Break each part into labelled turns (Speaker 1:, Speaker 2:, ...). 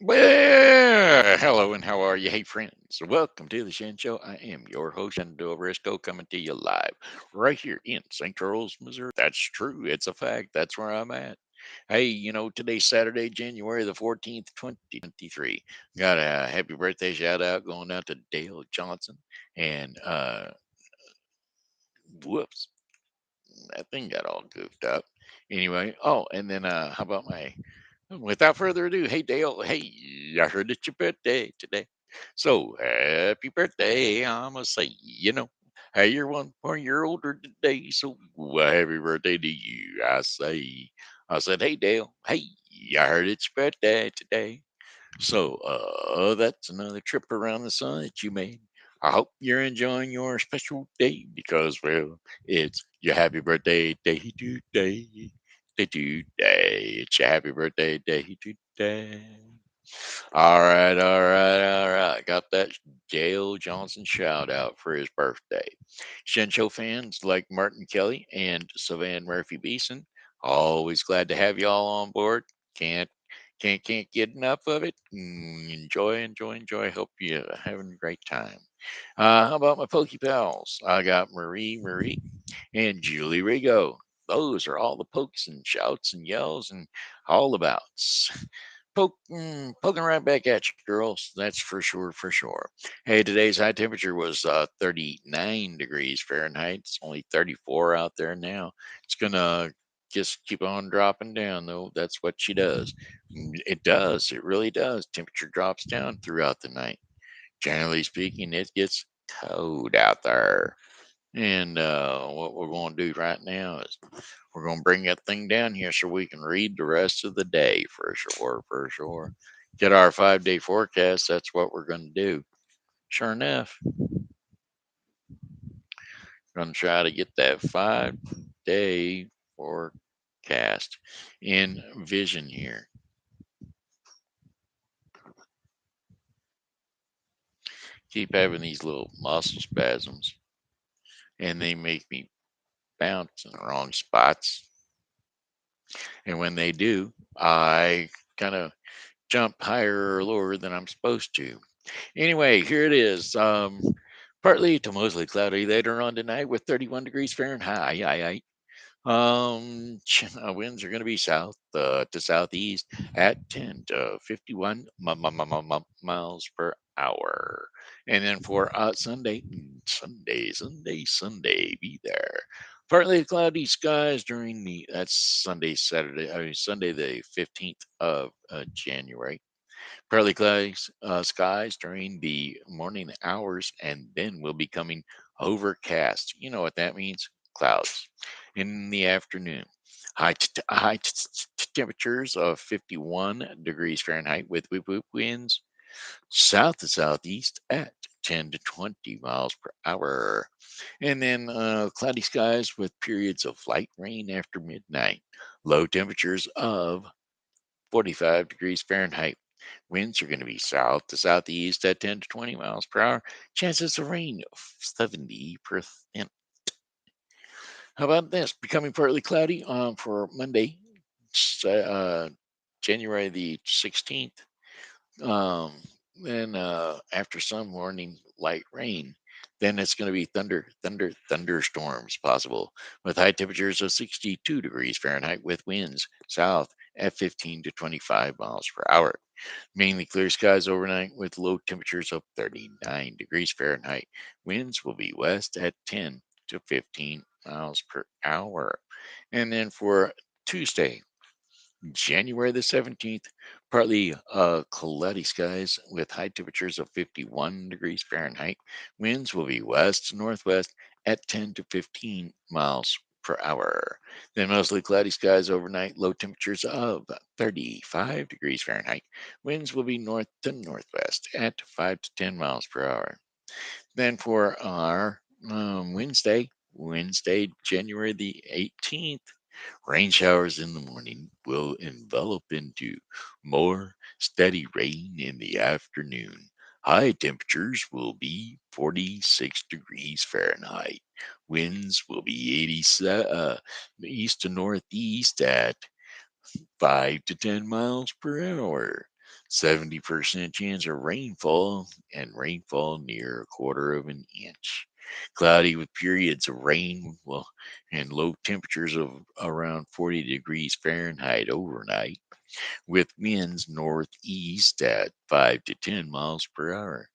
Speaker 1: Well, hello and how are you? Hey, friends. Welcome to the Shen Show. I am your host, Shen, coming to you live right here in St. Charles, Missouri. That's true. It's a fact. That's where I'm at. Hey, today's Saturday, January the 14th, 2023. Got a happy birthday shout out going out to Dale Johnson. And, whoops, that thing got all goofed up. Anyway, and then, how about without further ado, hey Dale, hey, I heard it's your birthday today. So happy birthday, I'ma say, hey, you're 1 year older today, so happy birthday to you. I said, hey Dale, hey, I heard it's your birthday today. So that's another trip around the sun that you made. I hope you're enjoying your special day because, well, it's your happy birthday day today. Day today. It's your happy birthday day today. All right. Got that Dale Johnson shout out for his birthday. Shen Show fans like Martin Kelly and Savann Murphy Beason, always glad to have y'all on board. Can't can't get enough of it. Enjoy. Hope you're having a great time. How about my Poky pals? I got Marie, and Julie Regot. Those are all the pokes and shouts and yells and all abouts. Poking right back at you, girls. That's for sure. Hey, today's high temperature was 39 degrees Fahrenheit. It's only 34 out there now. It's gonna just keep on dropping down, though. That's what she does. It does. It really does. Temperature drops down throughout the night. Generally speaking, it gets cold out there. And what we're going to do right now is we're going to bring that thing down here so we can read the rest of the day for sure. Get our 5 day forecast. That's what we're going to do. Sure enough, going to try to get that 5 day forecast in vision here. Keep having these little muscle spasms, and they make me bounce in the wrong spots. And when they do, I kind of jump higher or lower than I'm supposed to. Anyway, here it is. Partly to mostly cloudy later on tonight with 31 degrees Fahrenheit. Winds are going to be south to southeast at 10 to 51 miles per hour. And then for Sunday, be there. Partly cloudy skies during that's Sunday the 15th of January. Partly cloudy skies during the morning hours, and then will be becoming overcast. You know what that means? Clouds in the afternoon. Temperatures of 51 degrees Fahrenheit with whoop winds south to southeast at 10 to 20 miles per hour. And then cloudy skies with periods of light rain after midnight. Low temperatures of 45 degrees Fahrenheit. Winds are going to be south to southeast at 10 to 20 miles per hour. Chances of rain 70%. How about this? Becoming partly cloudy for Monday, January the 16th. Um, then after some morning light rain, then it's going to be thunderstorms possible with high temperatures of 62 degrees Fahrenheit with winds south at 15 to 25 miles per hour. Mainly clear skies overnight with low temperatures of 39 degrees Fahrenheit. Winds will be west at 10 to 15 miles per hour. And then for Tuesday, January the 17th, partly cloudy skies with high temperatures of 51 degrees Fahrenheit. Winds will be west to northwest at 10 to 15 miles per hour. Then mostly cloudy skies overnight, low temperatures of 35 degrees Fahrenheit. Winds will be north to northwest at 5 to 10 miles per hour. Then for our Wednesday, January the 18th, rain showers in the morning will envelop into more steady rain in the afternoon. High temperatures will be 46 degrees Fahrenheit. Winds will be 80 east to northeast at 5 to 10 miles per hour. 70% chance of rainfall, and rainfall near a quarter of an inch. Cloudy with periods of rain, well, and low temperatures of around 40 degrees Fahrenheit overnight, with winds northeast at 5 to 10 miles per hour.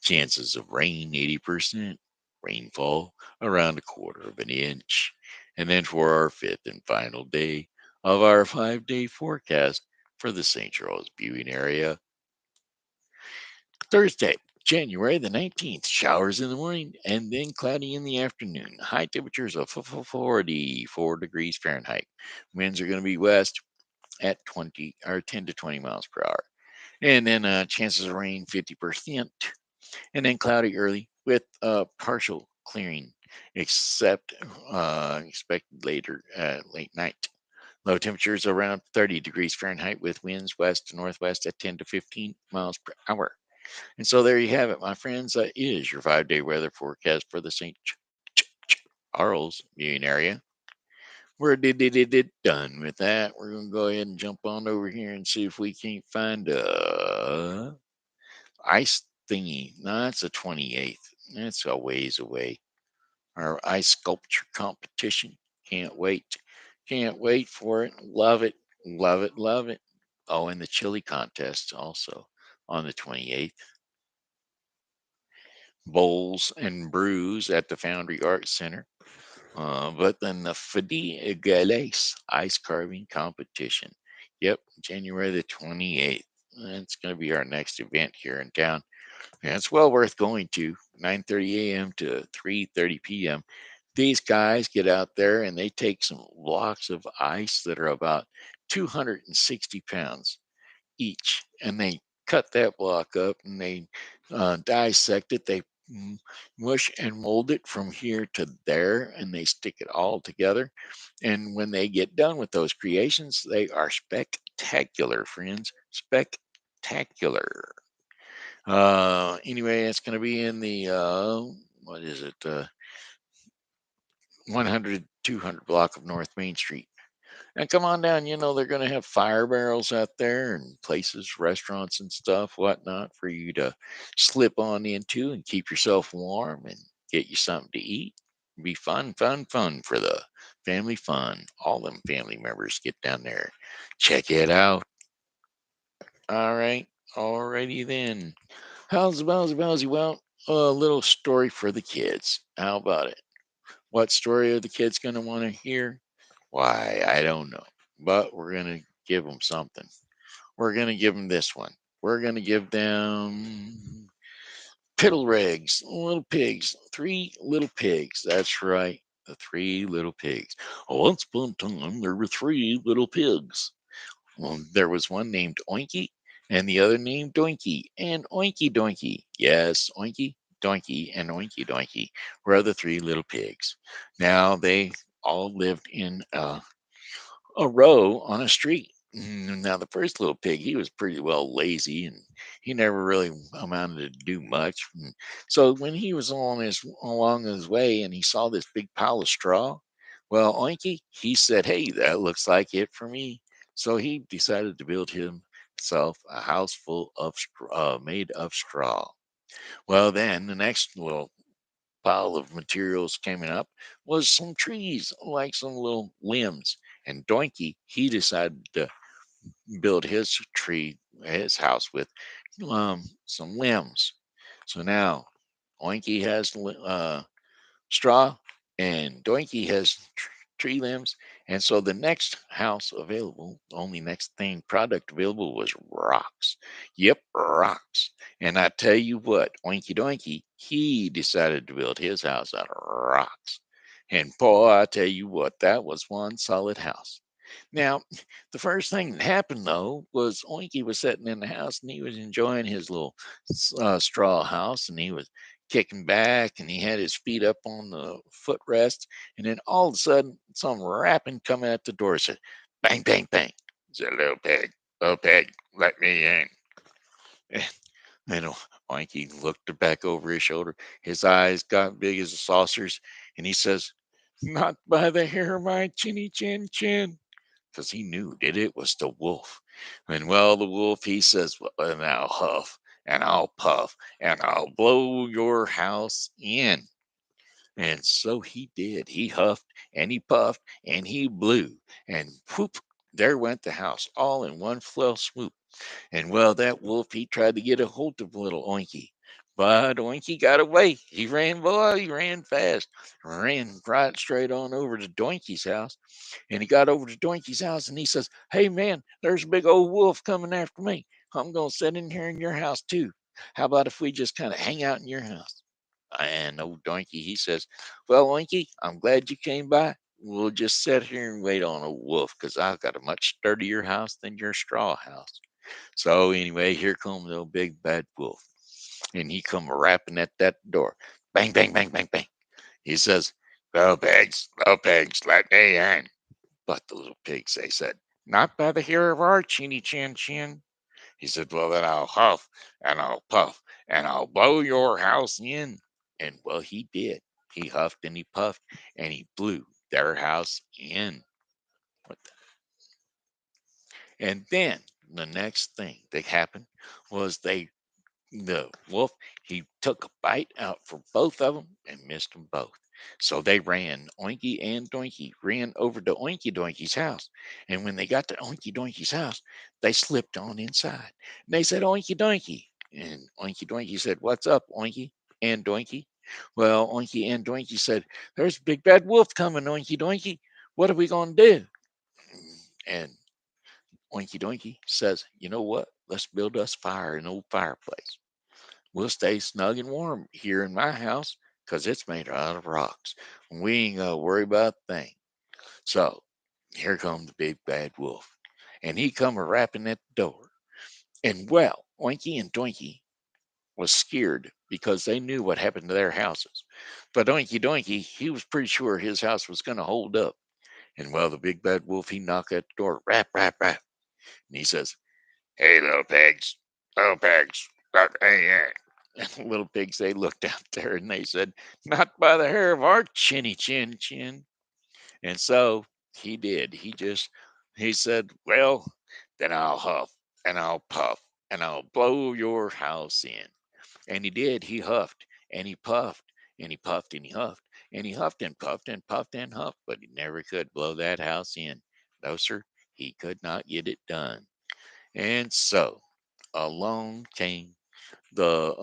Speaker 1: Chances of rain 80%, rainfall around a quarter of an inch. And then for our fifth and final day of our 5 day forecast for the St. Charles viewing area, Thursday, January the 19th, showers in the morning and then cloudy in the afternoon. High temperatures of 44 degrees Fahrenheit. Winds are going to be west at 20 or 10 to 20 miles per hour. And then chances of rain 50%. And then cloudy early with partial clearing, except expected later late night. Low temperatures around 30 degrees Fahrenheit with winds west to northwest at 10 to 15 miles per hour. And so there you have it, my friends. That is your 5 day weather forecast for the St. Charles viewing area. We're done with that. We're going to go ahead and jump on over here and see if we can't find a ice thingy. No, that's the 28th. That's a ways away. Our ice sculpture competition. Can't wait. Can't wait for it. Love it. Love it. Love it. Oh, and the chili contest also on the 28th. Bowls and brews at the Foundry Arts Center. But then the Fadi Gales ice carving competition. Yep, January the 28th. That's going to be our next event here in town. And it's well worth going to. 9:30 a.m. to 3:30 p.m. These guys get out there and they take some blocks of ice that are about 260 pounds each, and they cut that block up and they dissect it. They mush and mold it from here to there, and they stick it all together. And when they get done with those creations, they are spectacular, friends. Spectacular. Anyway, it's going to be in the what is it? 100 200 block of North Main Street. And come on down, they're going to have fire barrels out there and places, restaurants and stuff, whatnot, for you to slip on into and keep yourself warm and get you something to eat. Be fun, fun, fun for the family fun. All them family members get down there. Check it out. All right. Alrighty then. How's Bowsy? Well, a little story for the kids. How about it? What story are the kids going to want to hear? Why, I don't know. But we're going to give them something. We're going to give them this one. We're going to give them piddle rigs, little pigs, three little pigs. That's right, the three little pigs. Once upon a time, there were three little pigs. Well, there was one named Oinky and the other named Doinky and Oinky Doinky. Yes, Oinky, Doinky, and Oinky Doinky were the three little pigs. Now they all lived in a row on a street. Now the first little pig, he was pretty well lazy and he never really amounted to do much. So when he was along his way and he saw this big pile of straw, well, Oinky, he said, "Hey, that looks like it for me." So he decided to build himself a house full of made of straw. Well, then the next little pile of materials coming up was some trees, like some little limbs. And Doinky, he decided to build his house with some limbs. So now Oinky has straw, and Doinky has tree limbs. And so the next house available, the only next thing product available was rocks. Yep, rocks. And I tell you what, Oinky Doinky, he decided to build his house out of rocks. And boy, I tell you what, that was one solid house. Now, the first thing that happened though was Oinky was sitting in the house and he was enjoying his little straw house, and he was kicking back and he had his feet up on the footrest. And then all of a sudden, some rapping coming at the door said, "Bang, bang, bang." Said, little pig, let me in." And Mikey looked back over his shoulder. His eyes got big as saucers. And he says, "Not by the hair of my chinny chin chin." Because he knew that it was the wolf. And well, the wolf, he says, well, and I'll huff and I'll puff and I'll blow your house in. And so he did. He huffed and he puffed and he blew. And whoop, there went the house all in one fell swoop. And well, that wolf, he tried to get a hold of little Oinky. But Oinky got away. He ran, boy, he ran fast. Ran right straight on over to Doinky's house. And he got over to Doinky's house and he says, "Hey, man, there's a big old wolf coming after me. I'm going to sit in here in your house, too. How about if we just kind of hang out in your house?" And old Donkey, he says, "Well, Winky, I'm glad you came by. We'll just sit here and wait on a wolf because I've got a much sturdier house than your straw house." So anyway, here comes the big bad wolf. And he come rapping at that door. Bang, bang, bang, bang, bang. He says, little pigs, let me in." But the little pigs, they said, "Not by the hair of our chinny chin chin." He said, "Well, then I'll huff and I'll puff and I'll blow your house in." And well, he did. He huffed and he puffed and he blew their house in. And then the next thing that happened was the wolf, he took a bite out for both of them and missed them both. So they ran, Oinky and Doinky ran over to Oinky Doinky's house. And when they got to Oinky Doinky's house, they slipped on inside. And they said, "Oinky Doinky." And Oinky Doinky said, "What's up, Oinky and Doinky?" Well, Oinky and Doinky said, "There's a big bad wolf coming, Oinky Doinky. What are we going to do?" And Oinky Doinky says, "You know what? Let's build us fire, an old fireplace. We'll stay snug and warm here in my house because it's made out of rocks. We ain't gonna worry about a thing." So here comes the big bad wolf. And he come a rapping at the door. And well, Oinky and Doinky was scared because they knew what happened to their houses. But Oinky Doinky, he was pretty sure his house was gonna hold up. And well, the big bad wolf, he knocked at the door, rap, rap, rap. And he says, "Hey, little pigs, let me in." And the little pigs, they looked out there and they said, "Not by the hair of our chinny chin chin." And so he did. He said, "Well, then I'll huff and I'll puff and I'll blow your house in." And he did. He huffed and he puffed and he puffed and he huffed and he huffed and puffed and puffed and huffed, but he never could blow that house in. No, sir, he could not get it done. And so along came the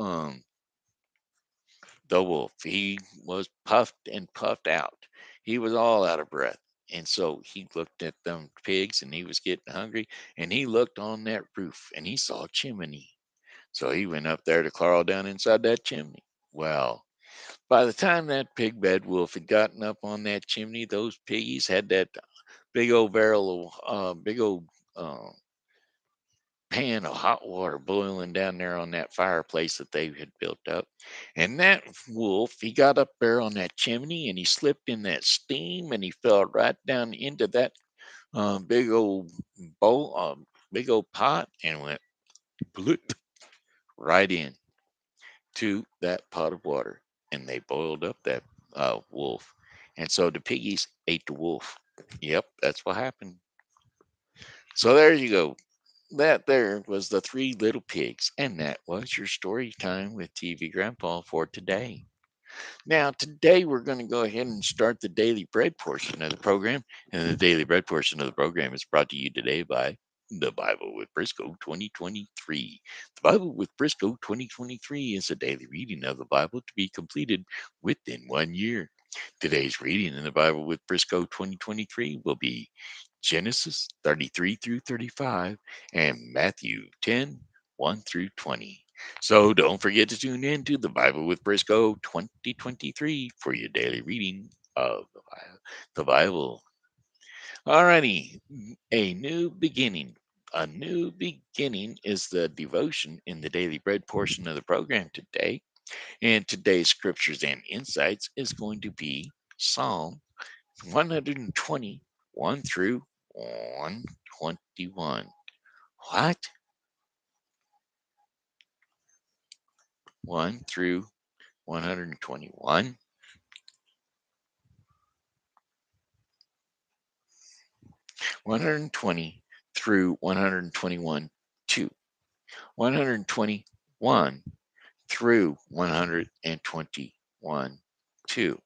Speaker 1: the wolf. He was puffed and puffed out. He was all out of breath. And so he looked at them pigs and he was getting hungry. And he looked on that roof and he saw a chimney. So he went up there to crawl down inside that chimney. Well, by the time that pig bed wolf had gotten up on that chimney, those piggies had that big old barrel of big old uh, pan of hot water boiling down there on that fireplace that they had built up. And that wolf, he got up there on that chimney and he slipped in that steam and he fell right down into that big old bowl, big old pot, and went bloop right in to that pot of water. And they boiled up that wolf. And so the piggies ate the wolf. Yep, that's what happened. So there you go. That there was the three little pigs, and that was your story time with TV Grandpa for today. Now, today we're going to go ahead and start the daily bread portion of the program, and the daily bread portion of the program is brought to you today by the Bible with Briscoe 2023. The Bible with Briscoe 2023 is a daily reading of the Bible to be completed within 1 year. Today's reading in the Bible with Briscoe 2023 will be Genesis 33 through 35 and Matthew 10 1 through 20. So don't forget to tune in to the Bible with Briscoe 2023 for your daily reading of the Bible. Alrighty, a new beginning. A new beginning is the devotion in the daily bread portion of the program today. And today's scriptures and insights is going to be Psalm 120, 1 through 121. What? 1 through 121? 120 through 121 2. 121 through 121 2.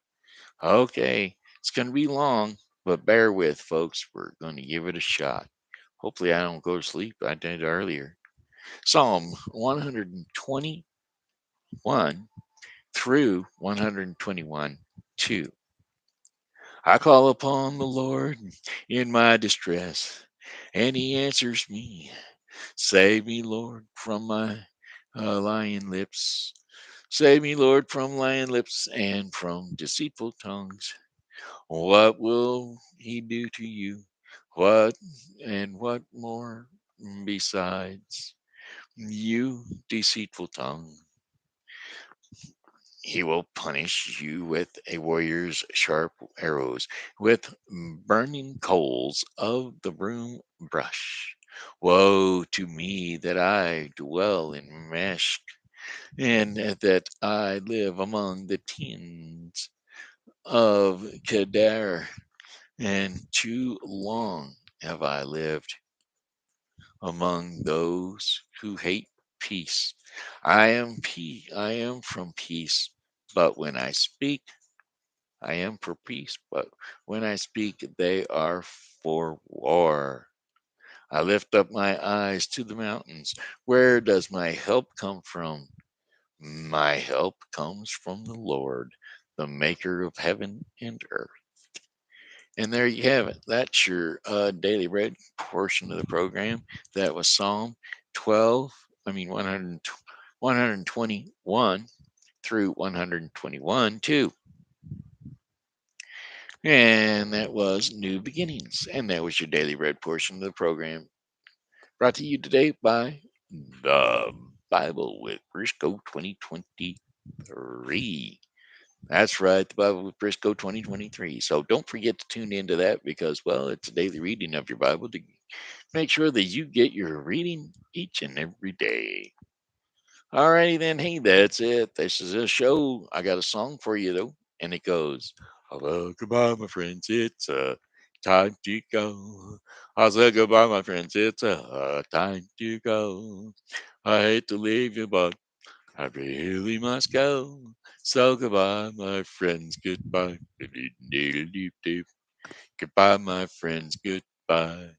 Speaker 1: Okay, it's going to be long, but bear with, folks. We're going to give it a shot. Hopefully, I don't go to sleep. I did earlier. Psalm 121 through 121 2. I call upon the Lord in my distress, and he answers me. Save me, Lord, from my lying lips. Save me, Lord, from lying lips and from deceitful tongues. What will he do to you? What and what more besides? You deceitful tongue. He will punish you with a warrior's sharp arrows, with burning coals of the broom brush. Woe to me that I dwell in Mesh, and that I live among the tins of Kedar, and too long have I lived among those who hate peace. I am from peace, but when I speak, I am for peace, but when I speak, they are for war. I lift up my eyes to the mountains. Where does my help come from? My help comes from the Lord, the maker of heaven and earth. And there you have it. That's your daily read portion of the program. That was Psalm 12, I mean 100, 121 through 121 2. And that was New Beginnings. And that was your daily read portion of the program. Brought to you today by the Bible with Briscoe 2023. That's right, the Bible with Briscoe 2023. So don't forget to tune into that because, well, it's a daily reading of your Bible to make sure that you get your reading each and every day. Alrighty then, hey, that's it. This is a show. I got a song for you though, and it goes, "Oh, well, goodbye, my friends. It's time to go. I said goodbye, my friends. It's time to go. I hate to leave you, but I really must go. So goodbye, my friends. Goodbye. Goodbye, my friends. Goodbye."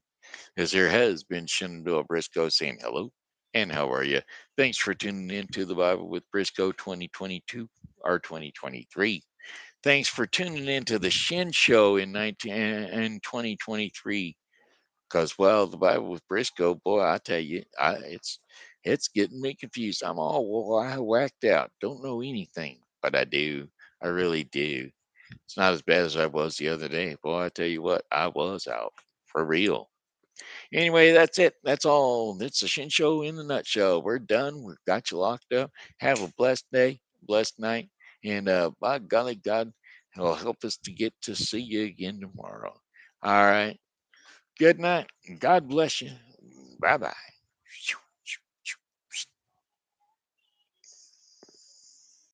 Speaker 1: This here has been Shenandoah Briscoe saying hello and how are you? Thanks for tuning in to the Bible with Briscoe 2022 or 2023. Thanks for tuning in to the Shen Show in 2023. Because, well, the Bible with Briscoe, boy, I tell you, it's getting me confused. I'm all whacked out. Don't know anything, but I do. I really do. It's not as bad as I was the other day. Boy, I tell you what, I was out for real. Anyway, that's it. That's all. It's a Shin Show in a nutshell. We're done. We've got you locked up. Have a blessed day, blessed night, and by golly, God will help us to get to see you again tomorrow. All right. Good night. God bless you. Bye bye.